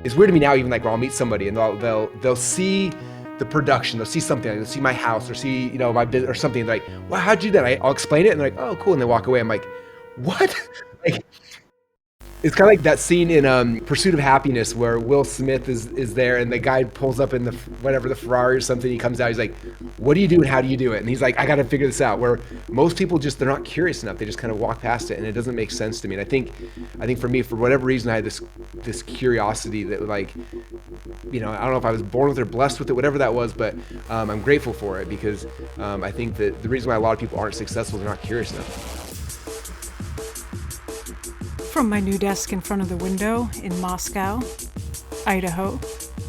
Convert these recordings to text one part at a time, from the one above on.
It's weird to me now, even like when I'll meet somebody and they'll see the production, they'll see something, they'll see my house, or see, my business or something. They're like, wow, how'd you do that? I'll explain it, and they're like, oh, cool, and they walk away. I'm like, what? Like, it's kind of like that scene in Pursuit of Happiness where Will Smith is there, and the guy pulls up in the Ferrari or something. He comes out, he's like, what do you do and how do you do it? And he's like, I got to figure this out. Where most people they're not curious enough. They just kind of walk past it, and it doesn't make sense to me. And I think for me, for whatever reason, I had this curiosity that, like, I don't know if I was born with it or blessed with it, whatever that was, but I'm grateful for it, because I think that the reason why a lot of people aren't successful is they're not curious enough. From my new desk in front of the window in Moscow, Idaho,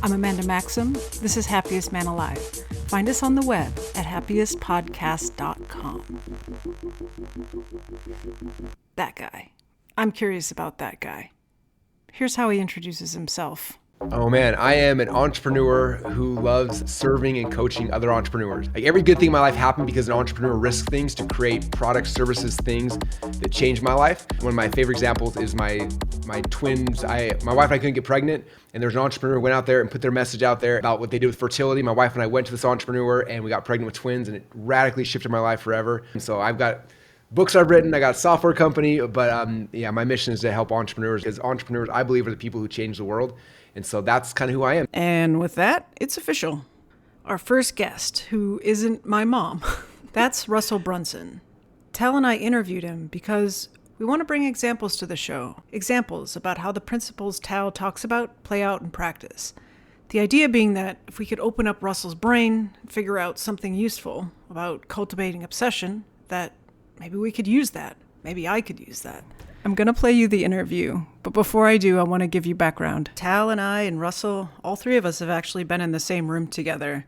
I'm Amanda Maxim. This is Happiest Man Alive. Find us on the web at happiestpodcast.com. That guy. I'm curious about that guy. Here's how he introduces himself. Oh man, I am an entrepreneur who loves serving and coaching other entrepreneurs. Like, every good thing in my life happened because an entrepreneur risks things to create products, services, things that changed my life. One of my favorite examples is my twins. My wife and I couldn't get pregnant, and there was an entrepreneur who went out there and put their message out there about what they did with fertility. My wife and I went to this entrepreneur, and we got pregnant with twins, and it radically shifted my life forever. And so I've got books I've written, I got a software company, but my mission is to help entrepreneurs, because entrepreneurs, I believe, are the people who change the world. And so that's kind of who I am. And with that, it's official. Our first guest, who isn't my mom, that's Russell Brunson. Tal and I interviewed him because we want to bring examples to the show. Examples about how the principles Tal talks about play out in practice. The idea being that if we could open up Russell's brain and figure out something useful about cultivating obsession, that maybe we could use that. Maybe I could use that. I'm going to play you the interview, but before I do, I want to give you background. Tal and I and Russell, all three of us have actually been in the same room together.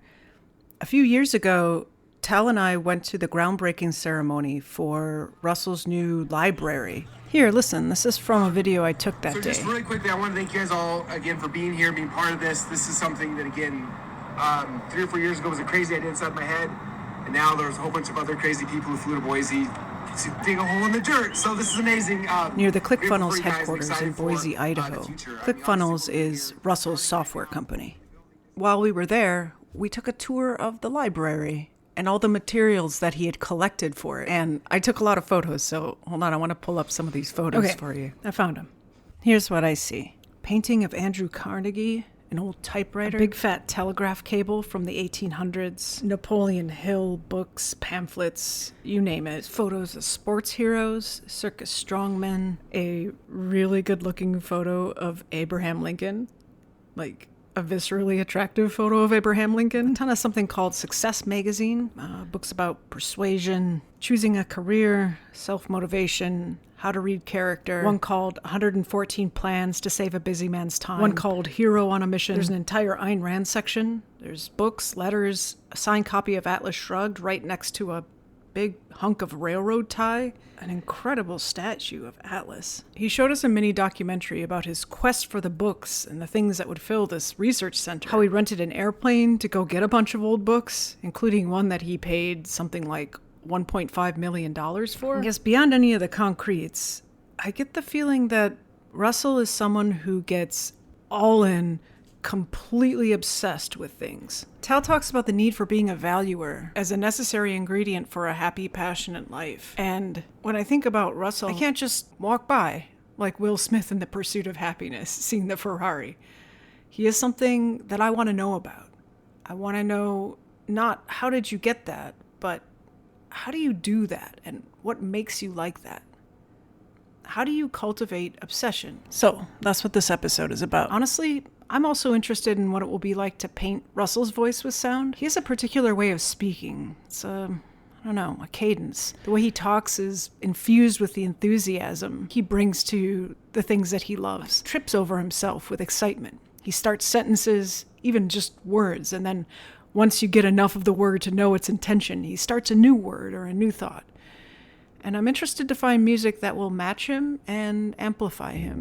A few years ago, Tal and I went to the groundbreaking ceremony for Russell's new library. Here, listen, this is from a video I took that day. So just really quickly, I want to thank you guys all again for being here, being part of this. This is something that, again, 3 or 4 years ago was a crazy idea inside my head, and now there's a whole bunch of other crazy people who flew to Boise to dig a hole in the dirt. So this is amazing. Near the ClickFunnels headquarters in Boise, Idaho. ClickFunnels is Russell's software company. While we were there, we took a tour of the library and all the materials that he had collected for it. And I took a lot of photos, so hold on, I want to pull up some of these photos for you. I found them. Here's what I see. Painting of Andrew Carnegie, an old typewriter, a big fat telegraph cable from the 1800s, Napoleon Hill books, pamphlets, you name it. Photos of sports heroes, circus strongmen, a really good looking photo of Abraham Lincoln, like a viscerally attractive photo of Abraham Lincoln. A ton of something called Success Magazine, books about persuasion, choosing a career, self-motivation, how to read character. One called 114 Plans to Save a Busy Man's Time. One called Hero on a Mission. There's an entire Ayn Rand section. There's books, letters, a signed copy of Atlas Shrugged right next to a big hunk of railroad tie, an incredible statue of Atlas. He showed us a mini documentary about his quest for the books and the things that would fill this research center. How he rented an airplane to go get a bunch of old books, including one that he paid something like $1.5 million for. I guess beyond any of the concretes, I get the feeling that Russell is someone who gets all in, completely obsessed with things. Tal talks about the need for being a valuer as a necessary ingredient for a happy, passionate life. And when I think about Russell, I can't just walk by like Will Smith in The Pursuit of Happiness, seeing the Ferrari. He is something that I want to know about. I want to know not how did you get that, but how do you do that, and what makes you like that? How do you cultivate obsession? So that's what this episode is about. Honestly, I'm also interested in what it will be like to paint Russell's voice with sound. He has a particular way of speaking. It's a cadence. The way he talks is infused with the enthusiasm he brings to the things that he loves. Trips over himself with excitement. He starts sentences, even just words, and then once you get enough of the word to know its intention, he starts a new word or a new thought. And I'm interested to find music that will match him and amplify him.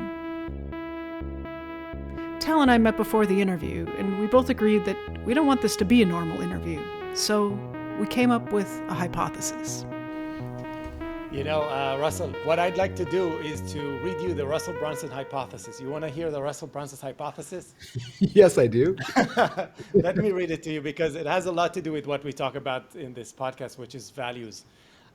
Tal and I met before the interview, and we both agreed that we don't want this to be a normal interview. So we came up with a hypothesis. Russell, what I'd like to do is to read you the Russell Brunson hypothesis. You want to hear the Russell Brunson hypothesis? Yes, I do. Let me read it to you because it has a lot to do with what we talk about in this podcast, which is values.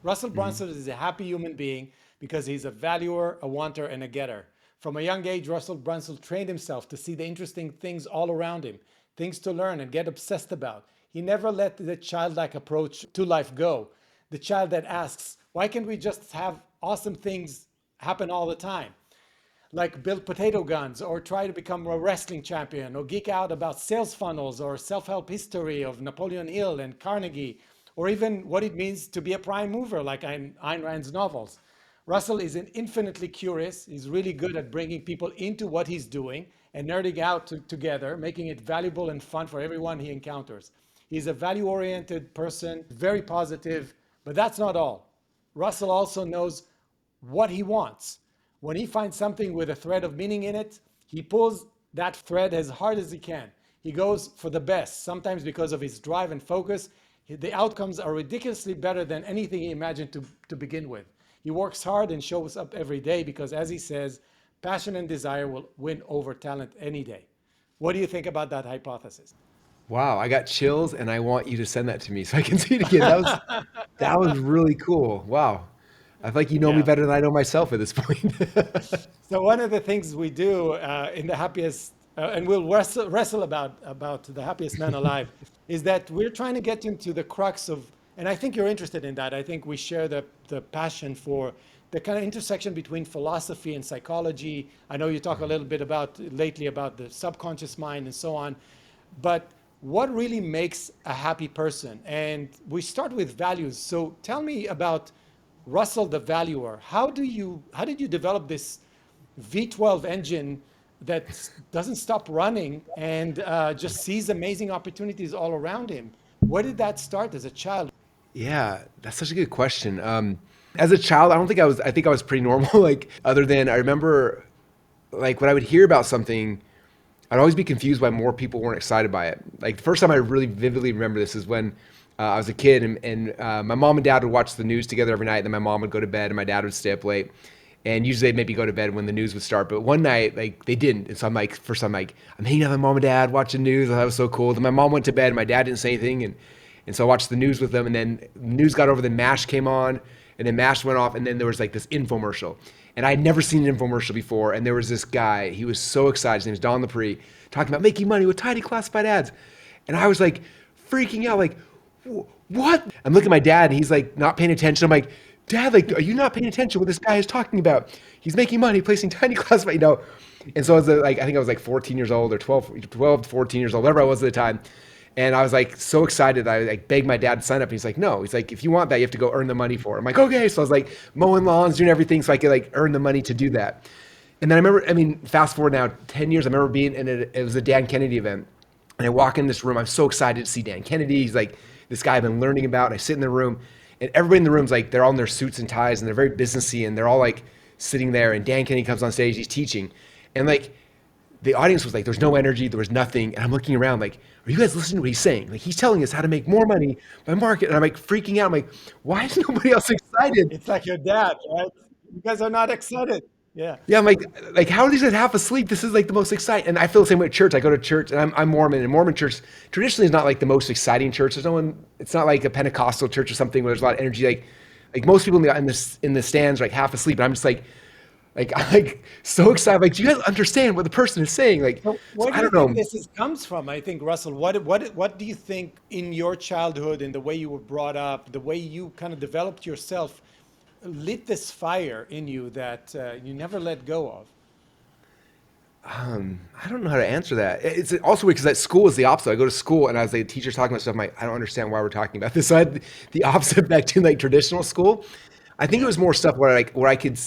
Russell Brunson is a happy human being because he's a valuer, a wanter, and a getter. From a young age, Russell Brunson trained himself to see the interesting things all around him, things to learn and get obsessed about. He never let the childlike approach to life go. The child that asks, why can't we just have awesome things happen all the time? Like build potato guns or try to become a wrestling champion or geek out about sales funnels or self-help history of Napoleon Hill and Carnegie, or even what it means to be a prime mover like Ayn Rand's novels. Russell is infinitely curious. He's really good at bringing people into what he's doing and nerding out together, making it valuable and fun for everyone he encounters. He's a value-oriented person, very positive, but that's not all. Russell also knows what he wants. When he finds something with a thread of meaning in it, he pulls that thread as hard as he can. He goes for the best, sometimes because of his drive and focus. The outcomes are ridiculously better than anything he imagined to begin with. He works hard and shows up every day because, as he says, passion and desire will win over talent any day. What do you think about that hypothesis? Wow, I got chills, and I want you to send that to me so I can see it again. That was really cool. Wow, I feel like you know me Yeah. better than I know myself at this point. So one of the things we do in the happiest, and we'll wrestle about the happiest man alive, is that we're trying to get into the crux of, and I think you're interested in that. I think we share the passion for the kind of intersection between philosophy and psychology. I know you talk a little bit about lately about the subconscious mind and so on, but what really makes a happy person? And we start with values. So tell me about Russell the valuer. How did you develop this V12 engine that doesn't stop running and just sees amazing opportunities all around him? Where did that start as a child? Yeah, that's such a good question. As a child, I don't think I was. I think I was pretty normal. Like, other than I remember, like when I would hear about something, I'd always be confused why more people weren't excited by it. Like the first time I really vividly remember this is when I was a kid, and my mom and dad would watch the news together every night. And then my mom would go to bed, and my dad would stay up late. And usually they'd maybe go to bed when the news would start. But one night, like they didn't. And so I'm like, first I'm like, I'm hanging out with my mom and dad watching news. That was so cool. Then my mom went to bed, and my dad didn't say anything, and so I watched the news with them. And then news got over. Then MASH came on, and then MASH went off, and then there was like this infomercial. And I had never seen an infomercial before. And there was this guy. He was so excited. His name was Don Lepre, talking about making money with tiny classified ads. And I was like freaking out, like, what? I'm looking at my dad, and he's like not paying attention. I'm like, Dad, like, are you not paying attention to what this guy is talking about? He's making money placing tiny classified, And so I was like, I think I was like 14 years old or 12 to 14 years old, whatever I was at the time. And I was like so excited. I like begged my dad to sign up. And he's like, no. He's like, if you want that, you have to go earn the money for it. I'm like, okay. So I was like mowing lawns, doing everything so I could like earn the money to do that. And then I remember, fast forward now 10 years, I remember being in it was a Dan Kennedy event. And I walk in this room. I'm so excited to see Dan Kennedy. He's like this guy I've been learning about. And I sit in the room, and everybody in the room's like, they're all in their suits and ties, and they're very businessy, and they're all like sitting there. And Dan Kennedy comes on stage, he's teaching. And like the audience was like, there's no energy, there was nothing. And I'm looking around like, are you guys listening to what he's saying? Like, he's telling us how to make more money by market. And I'm like freaking out. I'm like, why is nobody else excited? It's like your dad, right? You guys are not excited. Yeah. Yeah, I'm like, how are these guys half asleep? This is like the most exciting. And I feel the same way at church. I go to church, and I'm Mormon, and Mormon church traditionally is not like the most exciting church. There's no one. It's not like a Pentecostal church or something where there's a lot of energy. Like most people in the stands are like half asleep, and I'm just I'm like so excited. Like, do you guys understand what the person is saying? Like, So so where do I you don't think know. comes from? I think, Russell, what do you think in your childhood and the way you were brought up, the way you kind of developed yourself, lit this fire in you that you never let go of? I don't know how to answer that. It's also weird because at school is the opposite. I go to school, and as the teacher's talking about stuff, I'm like, I don't understand why we're talking about this. So I had the opposite back to like traditional school. I think it Yeah. was more stuff where I could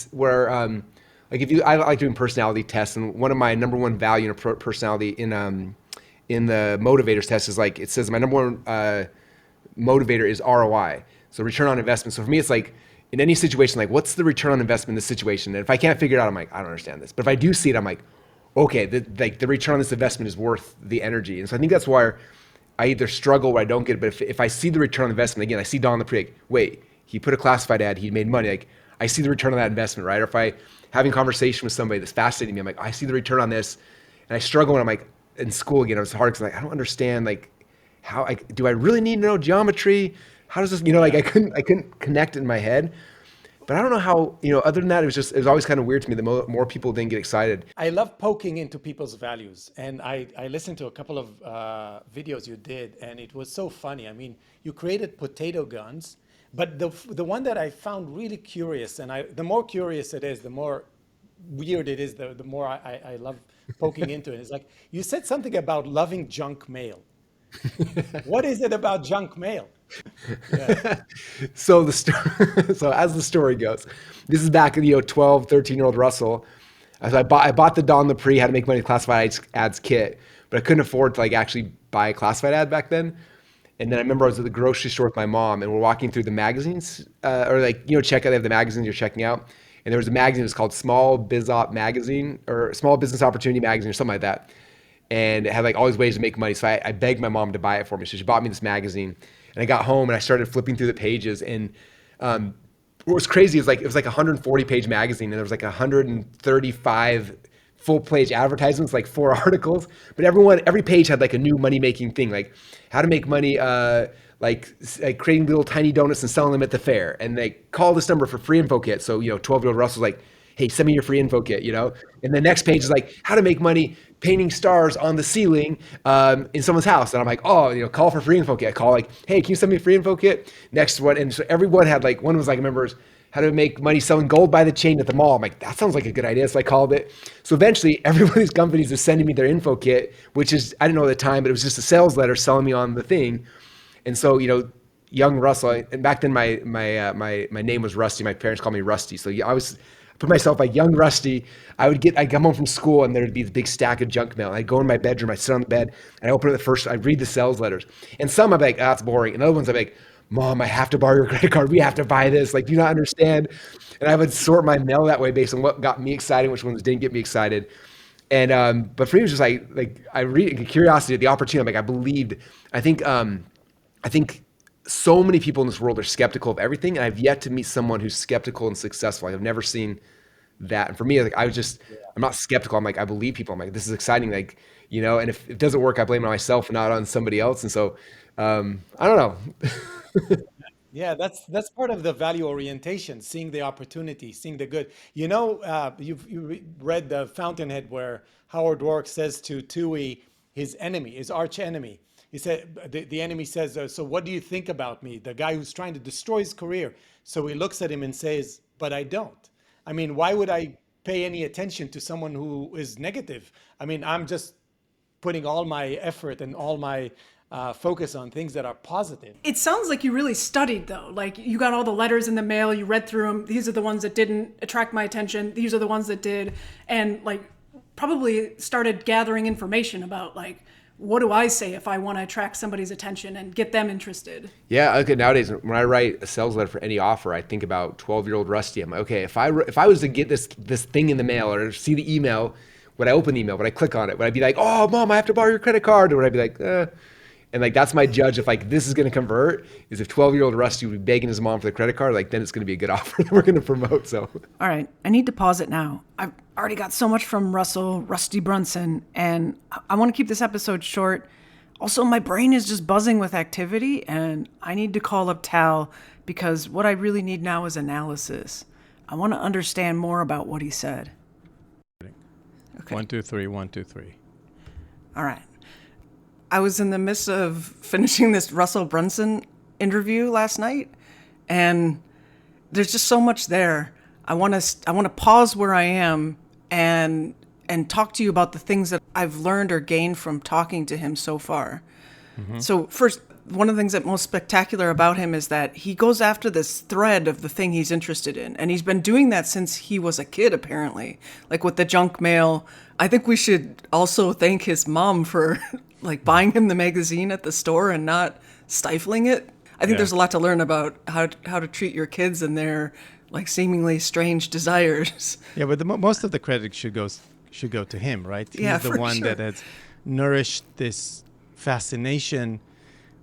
like if you I like doing personality tests, and one of my number one value in a personality in the motivators test is like it says my number one motivator is ROI, so return on investment. So for me, it's like in any situation, like what's the return on investment in this situation? And if I can't figure it out, I'm like, I don't understand this. But if I do see it, I'm like, okay, the return on this investment is worth the energy. And so I think that's why I either struggle or I don't get it. But if I see the return on investment, again, I see Don the Prig, wait, he put a classified ad, he made money. Like, I see the return on that investment, right? Or if I having conversation with somebody that's fascinating me, I'm like, I see the return on this, and I struggle when I'm like in school again. It was hard because like I don't understand like do I really need to know geometry? How does this, like I couldn't connect it in my head. But I don't know how, other than that, it was always kind of weird to me that more people didn't get excited. I love poking into people's values. And I listened to a couple of videos you did, and it was so funny. I mean, you created potato guns, but the one that I found really curious, and the more curious it is, the more weird it is, the more I love poking into it. It's like, you said something about loving junk mail. What is it about junk mail? Yeah. So so as the story goes, this is back in 12, 13-year-old Russell. So I bought the Don Lepre How to Make Money with Classified Ads kit, but I couldn't afford to like actually buy a classified ad back then. And then I remember I was at the grocery store with my mom, and we're walking through the magazines, or like check out, they have the magazines you're checking out, and there was a magazine. It was called Small Biz Op Magazine or Small Business Opportunity Magazine or something like that. And it had like all these ways to make money. So I begged my mom to buy it for me. So she bought me this magazine, and I got home and I started flipping through the pages. And what was crazy is like it was like a 140-page magazine, and there was like 135 full-page advertisements, like 4 articles. But every page had like a new money-making thing, like how to make money, like creating little tiny donuts and selling them at the fair. And they call this number for free info kit. So 12-year-old Russell's like, hey, send me your free info kit, And the next page is like how to make money painting stars on the ceiling in someone's house. And I'm like, oh, call for free info kit. I call like, hey, can you send me a free info kit? Next one. And so everyone had like, one was like, I remember how to make money selling gold by the chain at the mall. I'm like, that sounds like a good idea. So I called it. So eventually every one of these companies is sending me their info kit, which is, I didn't know at the time, but it was just a sales letter selling me on the thing. And so, young Russell, and back then my name was Rusty. My parents called me Rusty. So I put myself like young Rusty. I'd come home from school and there'd be this big stack of junk mail. I'd go in my bedroom, I'd sit on the bed, and I open it I'd read the sales letters. And some I'm like, that's boring. And other ones I'm like, Mom, I have to borrow your credit card. We have to buy this. Like, do you not understand? And I would sort my mail that way based on what got me excited, which ones didn't get me excited. And but for me, it was just like I read curiosity, the opportunity. I'm like, I think so many people in this world are skeptical of everything, and I've yet to meet someone who's skeptical and successful. I've never seen that. And for me, like I'm not skeptical. I'm like, I believe people. I'm like, this is exciting. Like, and if it doesn't work, I blame it on myself and not on somebody else. And so, I don't know. Yeah, that's part of the value orientation, seeing the opportunity, seeing the good. You read the Fountainhead where Howard Rourke says to Tui, his enemy, his arch enemy. He said, the enemy says, so what do you think about me? The guy who's trying to destroy his career. So he looks at him and says, but I don't. I mean, why would I pay any attention to someone who is negative? I mean, I'm just putting all my effort and all my focus on things that are positive. It sounds like you really studied, though. Like, you got all the letters in the mail, you read through them. These are the ones that didn't attract my attention. These are the ones that did. And, like, probably started gathering information about, like, what do I say if I want to attract somebody's attention and get them interested? Yeah, okay. Nowadays, when I write a sales letter for any offer, I think about 12-year-old Rusty. I'm like, okay, if I was to get this thing in the mail or see the email, would I open the email? Would I click on it? Would I be like, oh, Mom, I have to borrow your credit card? Or would I be like, And like, that's my judge if like this is going to convert, is if 12-year-old Rusty would be begging his mom for the credit card, like then it's going to be a good offer that we're going to promote. So, all right, I need to pause it now. I've already got so much from Rusty Brunson, and I want to keep this episode short. Also, my brain is just buzzing with activity, and I need to call up Tal because what I really need now is analysis. I want to understand more about what he said. Okay. 1, 2, 3, 1, 2, 3. All right. I was in the midst of finishing this Russell Brunson interview last night, and there's just so much there. I want to pause where I am and talk to you about the things that I've learned or gained from talking to him so far. Mm-hmm. So first, one of the things that's most spectacular about him is that he goes after this thread of the thing he's interested in. And he's been doing that since he was a kid, apparently. Like with the junk mail. I think we should also thank his mom for like buying him the magazine at the store and not stifling it. I think there's a lot to learn about how to treat your kids and their like seemingly strange desires. Yeah, but most of the credit should go to him, right? He's the one that has nourished this fascination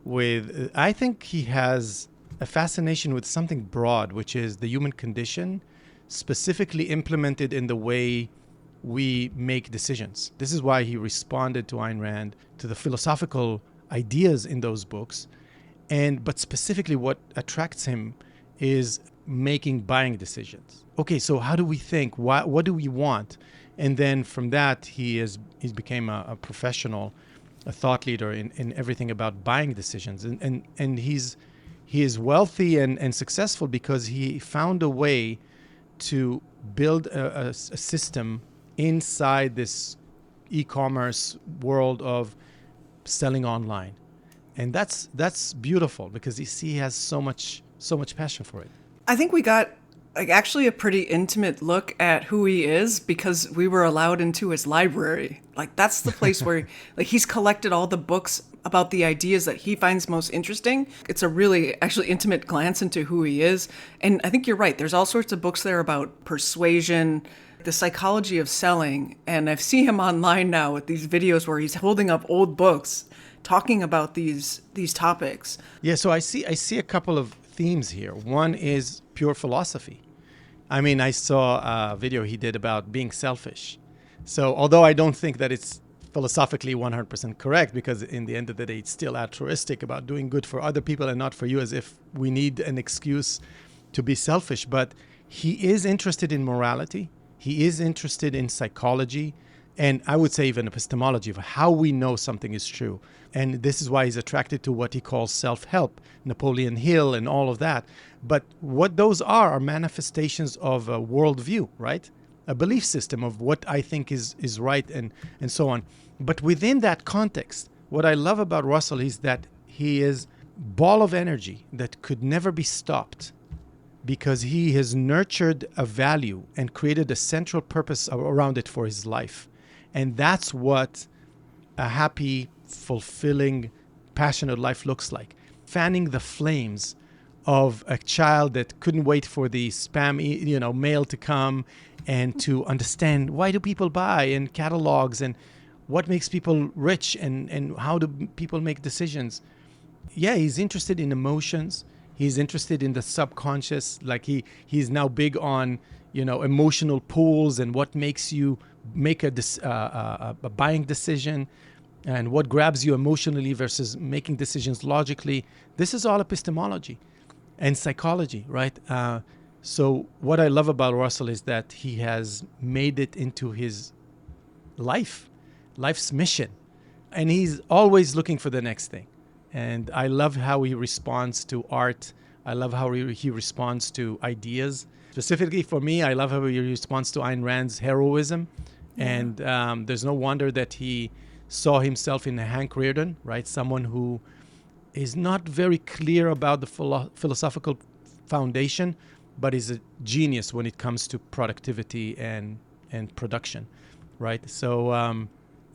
with. I think he has a fascination with something broad, which is the human condition, specifically implemented in the way we make decisions. This is why he responded to Ayn Rand, to the philosophical ideas in those books. But specifically what attracts him is buying decisions. Okay, so how do we think? What do we want? And then from that, he's became a professional, a thought leader in everything about buying decisions. And he is wealthy and successful because he found a way to build a system inside this e-commerce world of selling online. And that's beautiful because he has so much passion for it. I think we got actually a pretty intimate look at who he is because we were allowed into his library. That's the place where he's collected all the books about the ideas that he finds most interesting. It's a really actually intimate glance into who he is. And I think you're right. There's all sorts of books there about persuasion, the psychology of selling. And I've seen him online now with these videos where he's holding up old books talking about these topics. Yeah, so I see a couple of themes here. One is pure philosophy. I mean, I saw a video he did about being selfish. So although I don't think that it's philosophically 100% correct, because in the end of the day, it's still altruistic about doing good for other people and not for you, as if we need an excuse to be selfish. But he is interested in morality. He is interested in psychology. And I would say even epistemology of how we know something is true. And this is why he's attracted to what he calls self-help, Napoleon Hill and all of that. But what those are manifestations of a worldview, right? A belief system of what I think is right and so on. But within that context, what I love about Russell is that he is a ball of energy that could never be stopped because he has nurtured a value and created a central purpose around it for his life. And that's what a happy, fulfilling, passionate life looks like. Fanning the flames of a child that couldn't wait for the spam, mail to come and to understand why do people buy and catalogs and what makes people rich and how do people make decisions. Yeah, he's interested in emotions. He's interested in the subconscious. He's now big on, emotional pools and what makes you make a buying decision and what grabs you emotionally versus making decisions logically. This is all epistemology and psychology, right? So what I love about Russell is that he has made it into his life's mission. And he's always looking for the next thing. And I love how he responds to art. I love how he responds to ideas. Specifically for me, I love how he responds to Ayn Rand's heroism. Yeah. And there's no wonder that he saw himself in Hank Rearden, right? Someone who is not very clear about the philosophical foundation, but is a genius when it comes to productivity and production, right? So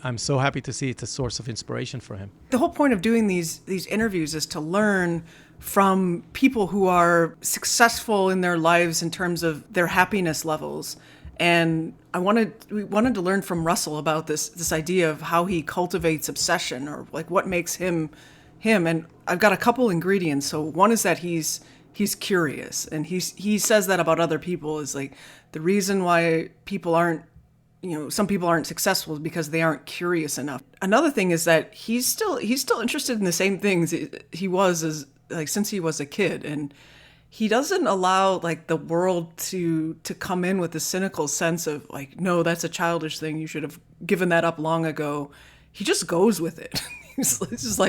I'm so happy to see it's a source of inspiration for him. The whole point of doing these interviews is to learn from people who are successful in their lives in terms of their happiness levels. And we wanted to learn from Russell about this idea of how he cultivates obsession, or what makes him. And I've got a couple ingredients. So one is that he's curious, and he says that about other people is the reason why people aren't, some people aren't successful is because they aren't curious enough. Another thing is that he's still interested in the same things he was since he was a kid, and he doesn't allow the world to come in with a cynical sense of no, that's a childish thing. You should have given that up long ago. He just goes with it. It's just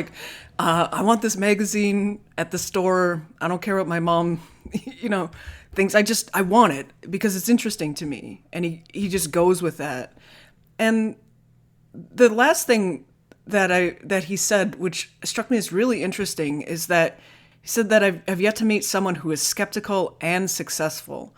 I want this magazine at the store. I don't care what my mom, thinks. I want it because it's interesting to me. And he just goes with that. And the last thing that he said, which struck me as really interesting, is that he said that I've yet to meet someone who is skeptical and successful.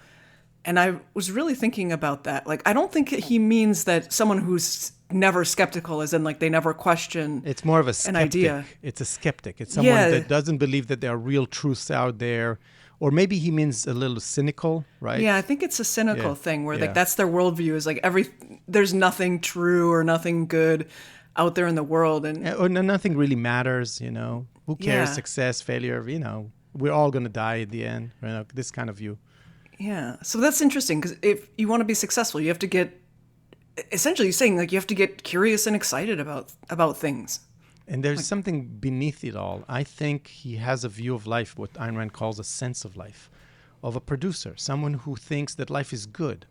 And I was really thinking about that. I don't think he means that someone who's never skeptical, as in they never question. It's more of a skeptic. An idea. It's a skeptic. It's someone that doesn't believe that there are real truths out there. Or maybe he means a little cynical, right? Yeah, I think it's a cynical thing where that's their worldview is there's nothing true or nothing good out there in the world, and or nothing really matters, Who cares? Success, failure, we're all going to die at the end. You know, this kind of view. Yeah. So that's interesting because if you want to be successful, you have to get, essentially saying like you have to get curious and excited about things. And there's something beneath it all. I think he has a view of life, what Ayn Rand calls a sense of life, of a producer, someone who thinks that life is good.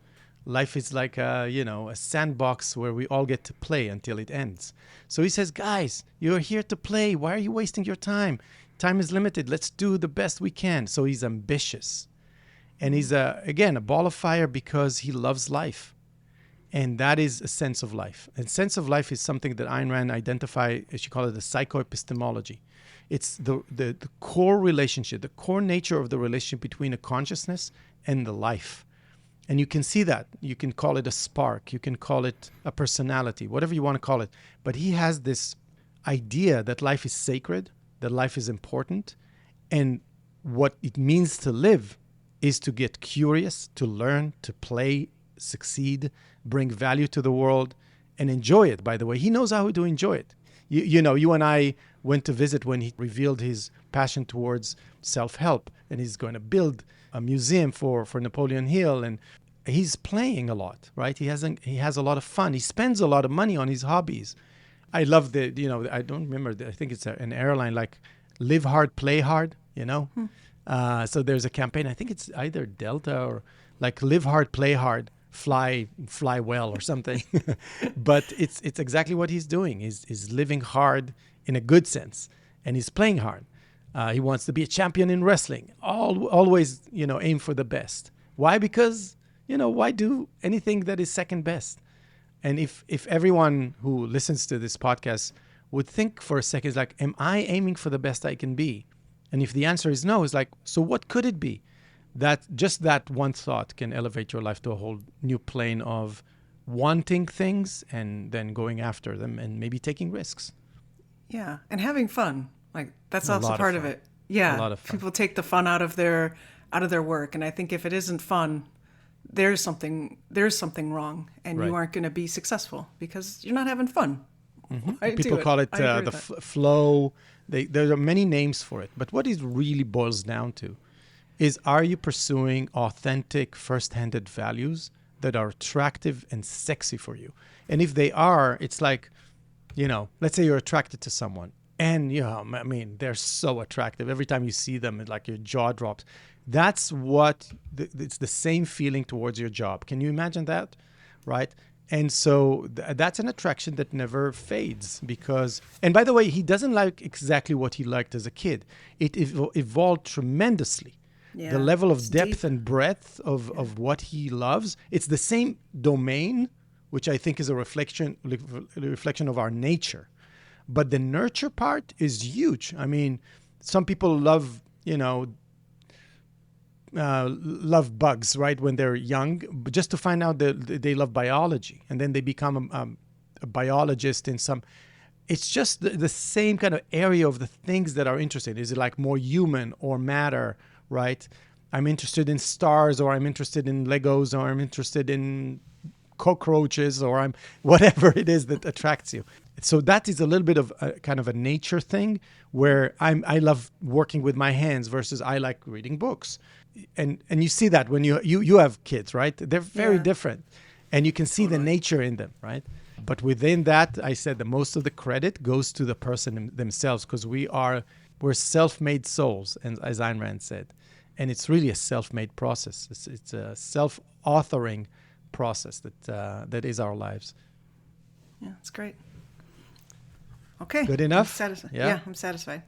Life is like a sandbox where we all get to play until it ends. So he says, guys, you're here to play. Why are you wasting your time? Time is limited. Let's do the best we can. So he's ambitious. And he's, again, a ball of fire because he loves life. And that is a sense of life. And sense of life is something that Ayn Rand identified, as she called it, the psychoepistemology. It's the core relationship, the core nature of the relationship between a consciousness and the life. And you can see that. You can call it a spark. You can call it a personality, whatever you want to call it. But he has this idea that life is sacred, that life is important. And what it means to live is to get curious, to learn, to play, succeed, bring value to the world, and enjoy it, by the way. He knows how to enjoy it. You and I went to visit when he revealed his passion towards self-help, and he's going to build a museum for Napoleon Hill, and he's playing a lot, right? He has a lot of fun. He spends a lot of money on his hobbies. I love I don't remember, I think it's an airline like Live Hard, Play Hard, So there's a campaign, I think it's either Delta or like Live Hard, Play Hard, fly well or something. But it's exactly what he's doing. He's living hard in a good sense, and he's playing hard. He wants to be a champion in wrestling. Always, aim for the best. Why? Because, why do anything that is second best? And if everyone who listens to this podcast would think for a second, it's like, am I aiming for the best I can be? And if the answer is no, it's like, so what could it be? That one thought can elevate your life to a whole new plane of wanting things and then going after them and maybe taking risks. Yeah, and having fun. Like that's A also lot of part of fun. it. Yeah, A lot of fun. people take the fun out of their work, and I think if it isn't fun, there's something wrong, and Right. you aren't going to be successful because you're not having fun. Why do People call it I agree the with that. flow. There are many names for it. But what it really boils down to is, are you pursuing authentic, first-handed values that are attractive and sexy for you? And if they are, it's like, let's say you're attracted to someone. And, they're so attractive. Every time you see them, it's like your jaw drops. That's it's the same feeling towards your job. Can you imagine that? Right? And so that's an attraction that never fades because, and by the way, he doesn't like exactly what he liked as a kid. It evolved tremendously. Yeah, The level of it's depth deep. and breadth of what he loves, it's the same domain, which I think is a reflection of our nature. But the nurture part is huge. I mean, some people love, love bugs, right, when they're young, but just to find out that they love biology. And then they become a biologist in some... It's just the same kind of area of the things that are interesting. Is it like more human or matter, right? I'm interested in stars, or I'm interested in Legos, or I'm interested in cockroaches, or I'm whatever it is that attracts you. So that is a little bit of a kind of a nature thing where I love working with my hands versus I like reading books. And you see that when you have kids, right? They're very Yeah. different. And you can see the nature in them, right? But within that, I said that most of the credit goes to the person themselves because we're self-made souls, and as Ayn Rand said. And it's really a self-made process. It's a self-authoring process that is our lives. Yeah, it's great. Okay. Good enough? I'm satisfied. Yeah? Yeah, I'm satisfied.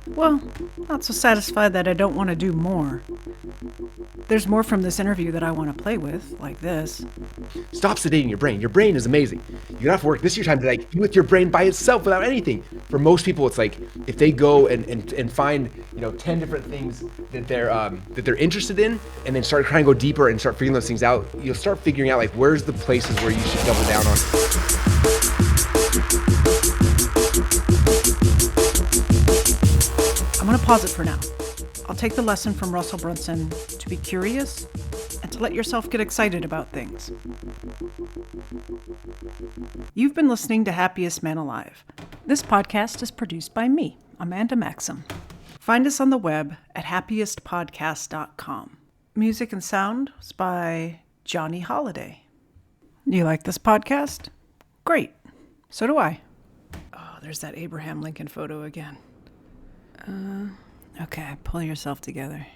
Well, not so satisfied that I don't want to do more. There's more from this interview that I want to play with, like this. Stop sedating your brain. Your brain is amazing. You don't have to work. This is your time to like be with your brain by itself without anything. For most people, it's like if they go and find 10 different things that they're interested in, and then start trying to go deeper and start figuring those things out, you'll start figuring out like where's the places where you should double down on. I'm going to pause it for now. I'll take the lesson from Russell Brunson to be curious and to let yourself get excited about things. You've been listening to Happiest Man Alive. This podcast is produced by me. Amanda Maxim. Find us on the web at happiestpodcast.com. Music and sound is by Johnny Holiday. You like this podcast? Great. So do I. Oh, there's that Abraham Lincoln photo again. Okay, pull yourself together.